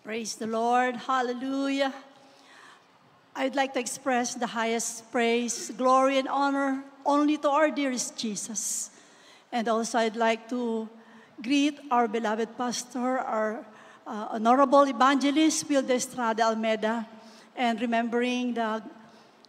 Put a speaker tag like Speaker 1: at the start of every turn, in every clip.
Speaker 1: Praise the Lord. Hallelujah. I'd like to express the highest praise, glory, and honor only to our dearest Jesus. And also I'd like to greet our beloved pastor, our honorable evangelist, Wilde Estrada Almeida, and remembering the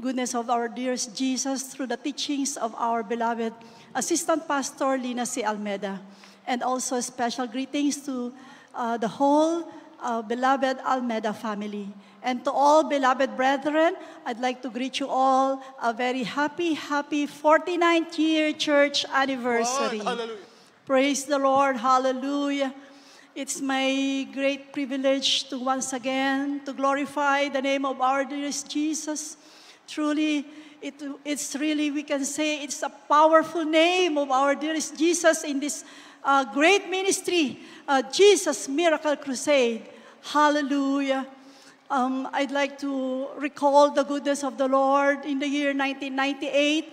Speaker 1: goodness of our dearest Jesus through the teachings of our beloved assistant pastor, Lina C. Almeida. And also special greetings to the whole beloved Almeida family. And to all beloved brethren, I'd like to greet you all a very happy 49th year church anniversary.
Speaker 2: Hallelujah.
Speaker 1: Praise the Lord. Hallelujah. It's my great privilege to once again to glorify the name of our dearest Jesus. Truly, it's really, we can say, it's a powerful name of our dearest Jesus in this great ministry, Jesus Miracle Crusade. Hallelujah. I'd like to recall the goodness of the Lord. In the year 1998,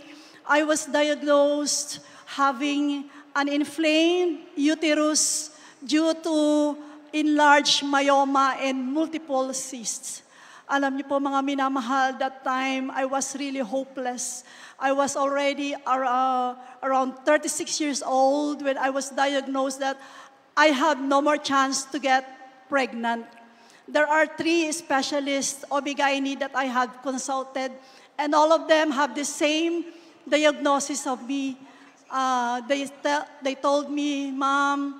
Speaker 1: I was diagnosed having an inflamed uterus due to enlarged myoma and multiple cysts. Alam niyo po mga minamahal, that time I was really hopeless. I was already around 36 years old when I was diagnosed that I have no more chance to get pregnant. There are 3 specialists, OB-GYN, that I have consulted, and all of them have the same diagnosis of me. They told me, Ma'am,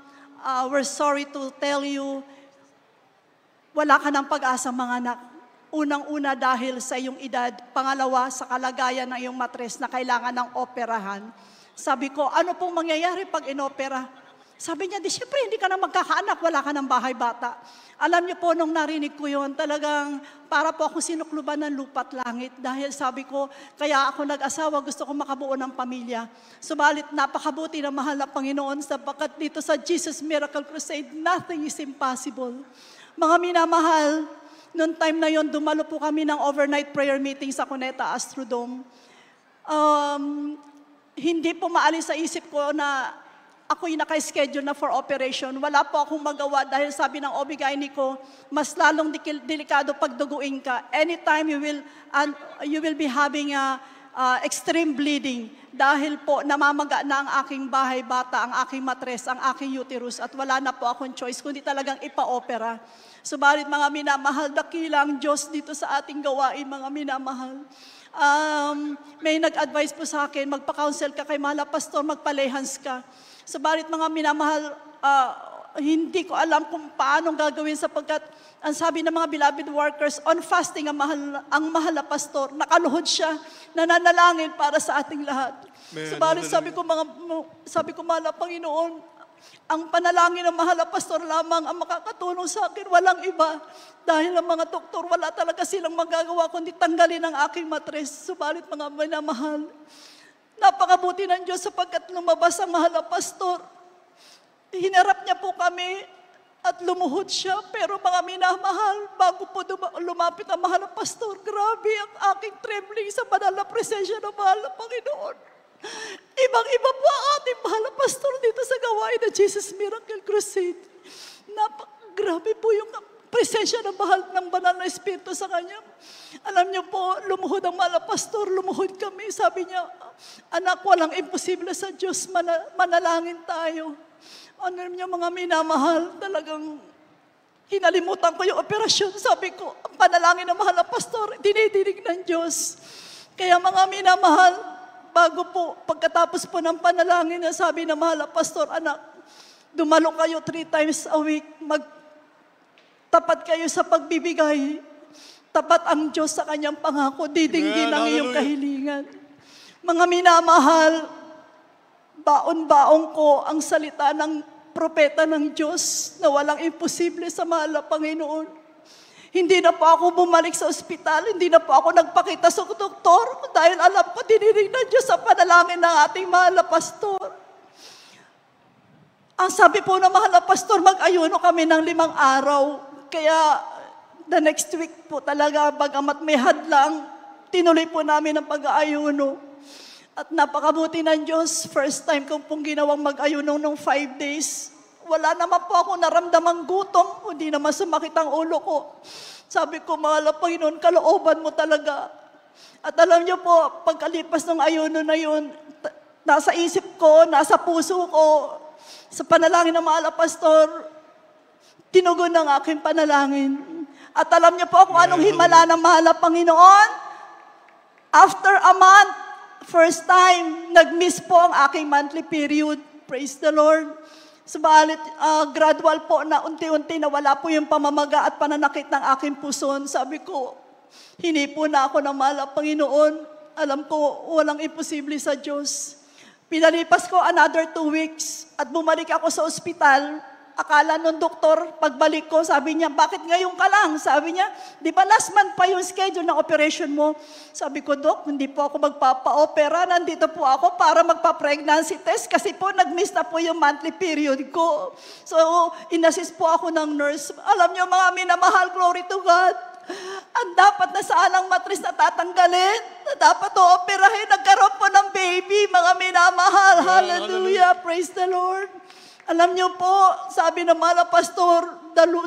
Speaker 1: we're sorry to tell you, wala ka ng pag-asa mga anak. Unang-una dahil sa iyong edad, pangalawa sa kalagayan ng iyong matres na kailangan ng operahan. Sabi ko, ano pong mangyayari pag inopera? Sabi niya, siyempre hindi ka na magkakaanak, wala ka ng bahay bata. Alam niyo po, nung narinig ko yun, talagang para po ako sinukluban ng lupa't langit. Dahil sabi ko, kaya ako nag-asawa, gusto ko makabuo ng pamilya. Subalit napakabuti na mahal na Panginoon sapagkat dito sa Jesus Miracle Crusade, nothing is impossible. Mga minamahal, noong time na yon, dumalo po kami ng overnight prayer meeting sa Cuneta Astrodome. Hindi po maalis sa isip ko na ako yung naka-schedule na for operation. Wala po akong magawa dahil sabi ng OB-GYN ko, mas lalong delikado pag duguin ka. Anytime you will be having extreme bleeding dahil po namamaga na ang aking bahay bata, ang aking matres, ang aking uterus at wala na po akong choice kundi talagang ipa-opera. Subalit mga minamahal, dakilang Diyos dito sa ating gawain, mga minamahal. May nag-advise po sa akin, magpa-counsel ka kay mahal na pastor, magpa-lehans ka. Subalit mga minamahal, hindi ko alam kung paano gagawin sapagkat ang sabi ng mga beloved workers, on fasting ang mahal na pastor, nakaluhod siya, nananalangin para sa ating lahat. Subalit sabi ko mahal na Panginoon, ang panalangin ng mahal na pastor lamang ang makakatulong sa akin, walang iba. Dahil ang mga doktor, wala talaga silang magagawa kundi tanggalin ang aking matres. Subalit mga minamahal, napakabuti ng Diyos sapagkat lumabas ang mahal na pastor. Hinarap niya po kami at lumuhod siya. Pero mga minamahal, bago po lumapit ang mahal na pastor, grabe ang aking trembling sa banal na presensya ng mahal na Panginoon. Ibang-iba po ang ating mahal na pastor dito sa gawain ng Jesus Miracle Crusade. Grabe po yung presensya ng banal na Espiritu sa kanya. Alam niyo po, lumuhod ang mahal na pastor, lumuhod kami. Sabi niya, anak, walang imposible sa Diyos, manalangin tayo. Alam niyo mga minamahal, talagang hinalimutan ko yung operasyon. Sabi ko, ang panalangin ng mahal na pastor, dinidinig ng Diyos. Kaya mga minamahal, pagkatapos po ng panalangin na sabi ng mahal na pastor, anak, dumalo kayo 3 times a week, tapat kayo sa pagbibigay. Tapat ang Diyos sa kanyang pangako, didinggin ang iyong kahilingan. Mga minamahal, baon-baon ko ang salita ng propeta ng Diyos na walang imposible sa mahal na Panginoon. Hindi na po ako bumalik sa ospital, hindi na po ako nagpakita sa doktor dahil alam ko dinidig ng Diyos sa panalangin ng ating mahal na pastor. Ang sabi po ng mahal na pastor, mag-ayuno kami ng 5 araw. Kaya the next week po talaga, bagamat may hadlang, tinuloy po namin ang pag-aayuno. At napakabuti ng Diyos, first time kong pong ginawang mag-ayuno ng 5 days. Wala naman po ako naramdamang gutom, hindi naman sumakit ang ulo ko. Sabi ko, mahal na Panginoon, kalooban mo talaga. At alam niyo po, pagkalipas ng ayuno na yun, nasa isip ko, nasa puso ko, sa panalangin ng mahal na pastor, tinugon ng aking panalangin. At alam niyo po kung anong himala ng mahal na Panginoon? After a month, first time, nag-miss po ang aking monthly period. Praise the Lord. Subalit, gradual po na unti-unti nawala po yung pamamaga at pananakit ng aking puson. Sabi ko, hinipo na ako ng mahal na Panginoon. Alam ko, walang imposible sa Diyos. Pinalipas ko another 2 weeks at bumalik ako sa ospital. Akala nung doktor, pagbalik ko, sabi niya, bakit ngayon ka lang? Sabi niya, di ba last month pa yung schedule ng operation mo? Sabi ko, Dok, hindi po ako magpapa-opera. Nandito po ako para magpa-pregnancy test kasi po nag-miss na po yung monthly period ko. So, inassist po ako ng nurse. Alam niyo, mga minamahal, glory to God. Ang dapat na saan matris na tatanggalin, na dapat operahin, nagkaroon po ng baby, mga minamahal. Hallelujah, praise the Lord. Alam niyo po, sabi ng mga pastor,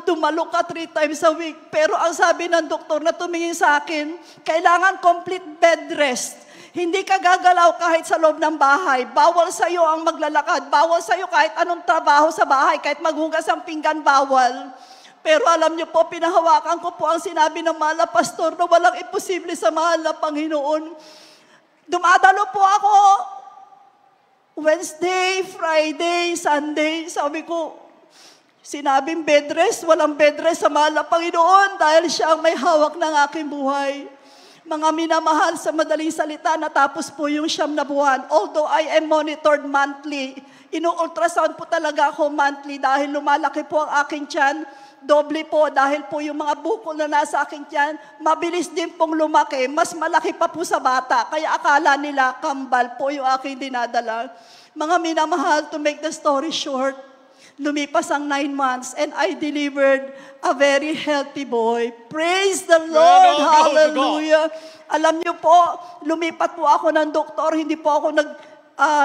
Speaker 1: dumalo ka 3 times a week. Pero ang sabi ng doktor na tumingin sa akin, kailangan complete bed rest. Hindi ka gagalaw kahit sa loob ng bahay. Bawal sa'yo ang maglalakad. Bawal sa'yo kahit anong trabaho sa bahay. Kahit maghugas ang pinggan, bawal. Pero alam niyo po, pinahawakan ko po ang sinabi ng mahal na pastor na walang imposible sa mahal na Panginoon. Dumadalo po ako Wednesday, Friday, Sunday. Sabi ko, sinabing bed rest, walang bed rest sa mahal na Panginoon dahil siya ang may hawak ng aking buhay. Mga minamahal, sa madaling salita, natapos po yung 9 na buwan. Although I am monitored monthly, ino-ultrasound po talaga ako monthly dahil lumalaki po ang aking tiyan. Doble po dahil po yung mga bukol na nasa aking tiyan, mabilis din pong lumaki, mas malaki pa po sa bata. Kaya akala nila kambal po yung aking dinadala. Mga minamahal, to make the story short, lumipas ang 9 months and I delivered a very healthy boy. Praise the Lord! Hallelujah! Alam niyo po, lumipat po ako ng doktor, hindi po ako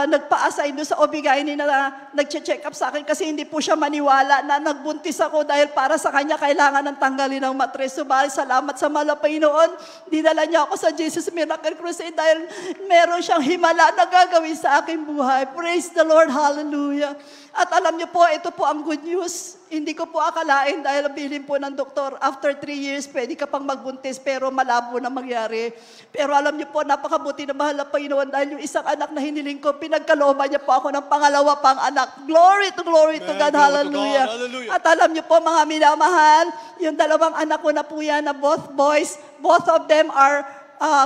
Speaker 1: nagpa-assign doon sa OB-GYN na nag-check up sa akin kasi hindi po siya maniwala na nagbuntis ako dahil para sa kanya kailangan ng tanggalin ng matres. Subalit, salamat sa mahal na Panginoon, dinala niya ako sa Jesus Miracle Crusade dahil meron siyang himala na gagawin sa aking buhay. Praise the Lord, hallelujah. At alam niyo po, ito po ang good news. Hindi ko po akalain dahil bilin po ng doktor, after 3 years, pwede ka pang magbuntis pero malabo na mangyari. Pero alam niyo po, napakabuti na mahal na Panginoon dahil yung isang anak na hiniling ko, pinagkalooban niya po ako ng pangalawa pang anak. Glory to God, hallelujah. At alam niyo po, mga minamahal, yung 2 anak ko na po yan, na both boys, both of them are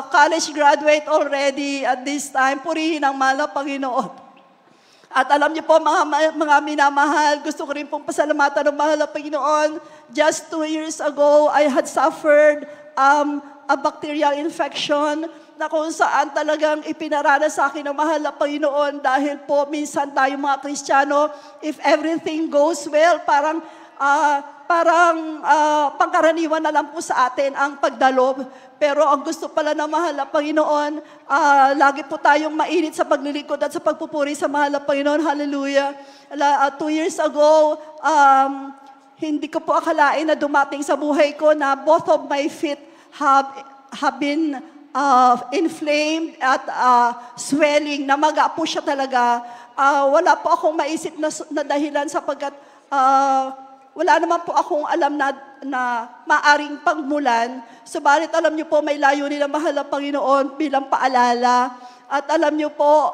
Speaker 1: college graduate already at this time. Purihin ang mahal na Panginoon. At alam niyo po, mga minamahal, gusto ko rin pong pasalamatan ng mahal na Panginoon. Just 2 years ago, I had suffered a bacterial infection na kung saan talagang ipinaranas sa akin ng mahal na Panginoon dahil po minsan tayo mga Kristiyano, if everything goes well, parang pangkaraniwan na lang po sa atin ang pagdalob. Pero ang gusto pala ng mahal na Panginoon, lagi po tayong mainit sa paglilingkod at sa pagpupuri sa mahal na Panginoon. Hallelujah. 2 years ago, hindi ko po akalain na dumating sa buhay ko na both of my feet have been inflamed at swelling. Namaga po siya talaga. Wala po akong maisip na dahilan sapagkat wala naman po akong alam na maaring pagmulan. Subalit alam niyo po, may layunin na mahal na Panginoon bilang paalala. At alam niyo po,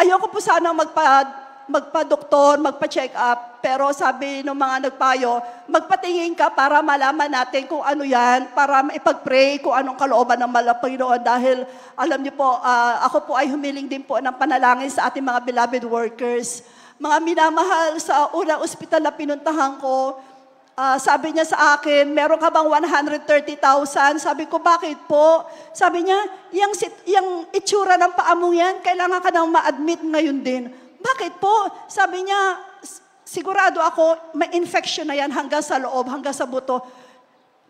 Speaker 1: ayoko po sanang magpa-doktor, magpa-check up. Pero sabi ng mga nagpayo, magpatingin ka para malaman natin kung ano yan, para ipag-pray kung anong kalooban ng mahal na Panginoon. Dahil alam niyo po, ako po ay humiling din po ng panalangin sa ating mga beloved workers. Mga minamahal, sa unang ospital na pinuntahan ko, sabi niya sa akin, meron ka bang 130,000? Sabi ko, bakit po? Sabi niya, yung itsura ng paa mo yan, kailangan ka nang ma-admit ngayon din. Bakit po? Sabi niya, sigurado ako, may infection na yan hanggang sa loob, hanggang sa buto.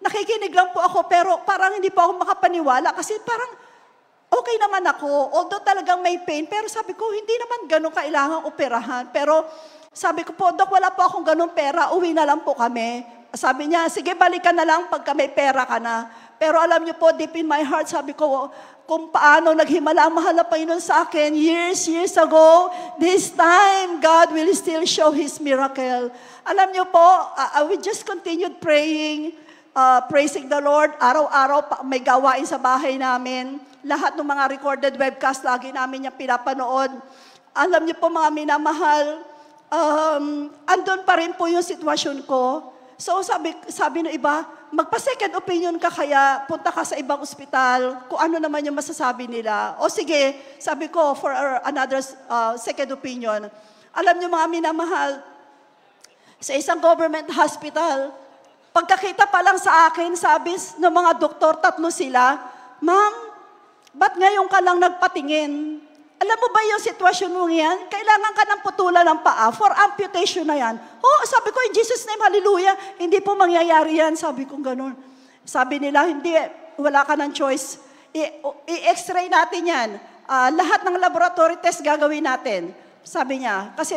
Speaker 1: Nakikinig lang po ako, pero parang hindi po ako makapaniwala kasi parang okay naman ako, although talagang may pain, pero sabi ko, hindi naman ganun kailangang operahan. Pero Sabi ko po, Dok, wala po akong ganun pera, uwi na lang po kami. Sabi niya, sige, balikan na lang pagka may pera ka na. Pero alam niyo po, deep in my heart, sabi ko, kung paano naghimala ang mahal na Panginoon sa akin, years ago, this time, God will still show His miracle. Alam niyo po, we just continued praying, praising the Lord. Araw-araw, may gawain sa bahay namin. Lahat ng mga recorded webcast, lagi namin yung pinapanood. Alam niyo po, mga minamahal, andun pa rin po yung sitwasyon ko. So sabi ng iba, magpa-second opinion ka kaya punta ka sa ibang ospital, kung ano naman yung masasabi nila. O sige, sabi ko, for another second opinion. Alam niyo mga minamahal, sa isang government hospital, pagkakita pa lang sa akin, sabi ng mga doktor, 3 sila, Ma'am, ba't ngayon ka lang nagpatingin? Alam mo ba yung sitwasyon mo yan? Kailangan ka ng putulan ng paa for amputation na yan. Oh, sabi ko, in Jesus' name, hallelujah, hindi po mangyayari yan. Sabi ko ganun. Sabi nila, hindi, wala ka ng choice. I-x-ray natin yan. Lahat ng laboratory test gagawin natin. Sabi niya, kasi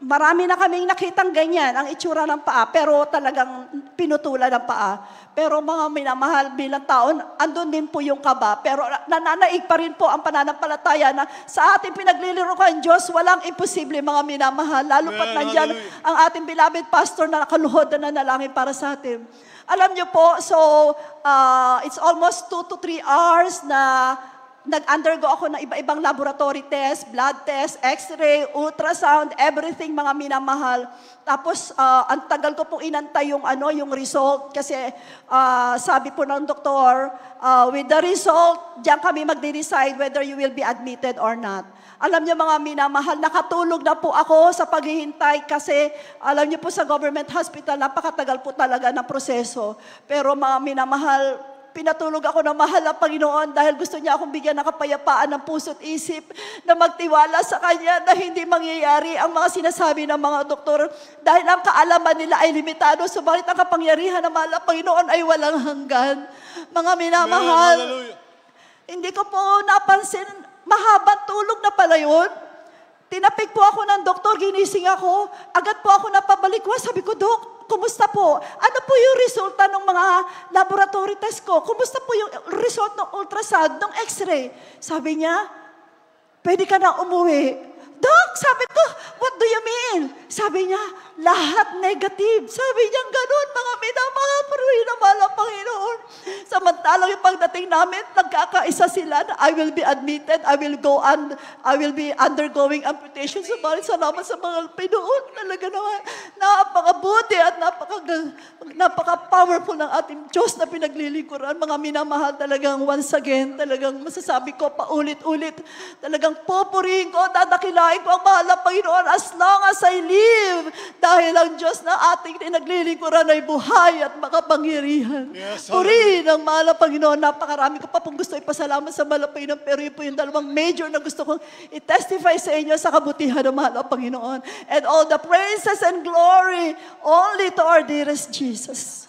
Speaker 1: marami na kaming nakitang ganyan, ang itsura ng paa, pero talagang pinutulan ng paa. Pero mga minamahal bilang taon, andun din po yung kaba. Pero nananaig pa rin po ang pananampalataya na sa ating pinaglilirukan Diyos, walang imposible mga minamahal. Lalo pat nandyan ang ating beloved pastor na nakaluhod na nanalangin para sa atin. Alam niyo po, so it's almost 2 to 3 hours na nag-undergo ako ng iba-ibang laboratory test, blood test, x-ray, ultrasound, everything mga minamahal. Tapos, ang tagal ko pong inantay yung result kasi sabi po ng doktor, with the result, diyan kami magde-decide whether you will be admitted or not. Alam niyo mga minamahal, nakatulog na po ako sa paghihintay kasi alam niyo po sa government hospital, napakatagal po talaga ng proseso. Pero mga minamahal, pinatulog ako ng mahal na Panginoon dahil gusto niya akong bigyan ng kapayapaan ng puso't isip na magtiwala sa Kanya na hindi mangyayari ang mga sinasabi ng mga doktor dahil ang kaalaman nila ay limitado, subalit ang kapangyarihan ng mahal na Panginoon ay walang hanggan. Mga minamahal, hindi ko po napansin, mahabang tulog na pala yun. Tinapik po ako ng doktor, ginising ako, agad po ako napabalik. Sabi ko, Dok, kumusta po? Ano po yung resulta ng mga laboratory test ko? Kumusta po yung result ng ultrasound, ng x-ray? Sabi niya, pwede ka na umuwi. Dok, sabi ko, what do you mean? Sabi niya, lahat negative. Sabi niya, ganun, mga minamahal, pero hinamahal ang Panginoon. Samantalang yung pagdating namin, nagkakaisa sila na I will be admitted, I will be undergoing amputation. Subalit salamat sa mga Panginoon. Talaga naman, napakabuti at napaka-powerful ng ating Diyos na pinaglilingkuran. Mga minamahal, talagang once again, talagang masasabi ko paulit-ulit, talagang pupurihin ko, dadakilain ko ang mahal na Panginoon as long as I live. Dahil ang Diyos na ating pinaglilingkuran ay buhay at makapangyarihan.
Speaker 2: Yes,
Speaker 1: purihin ang mahal na Panginoon. Napakarami ko pa pong gusto ipasalamat sa mahal na Panginoon, pero yun po yung dalawang major na gusto kong i-testify sa inyo sa kabutihan ng mahal na Panginoon. And all the praises and glory only to our dearest Jesus.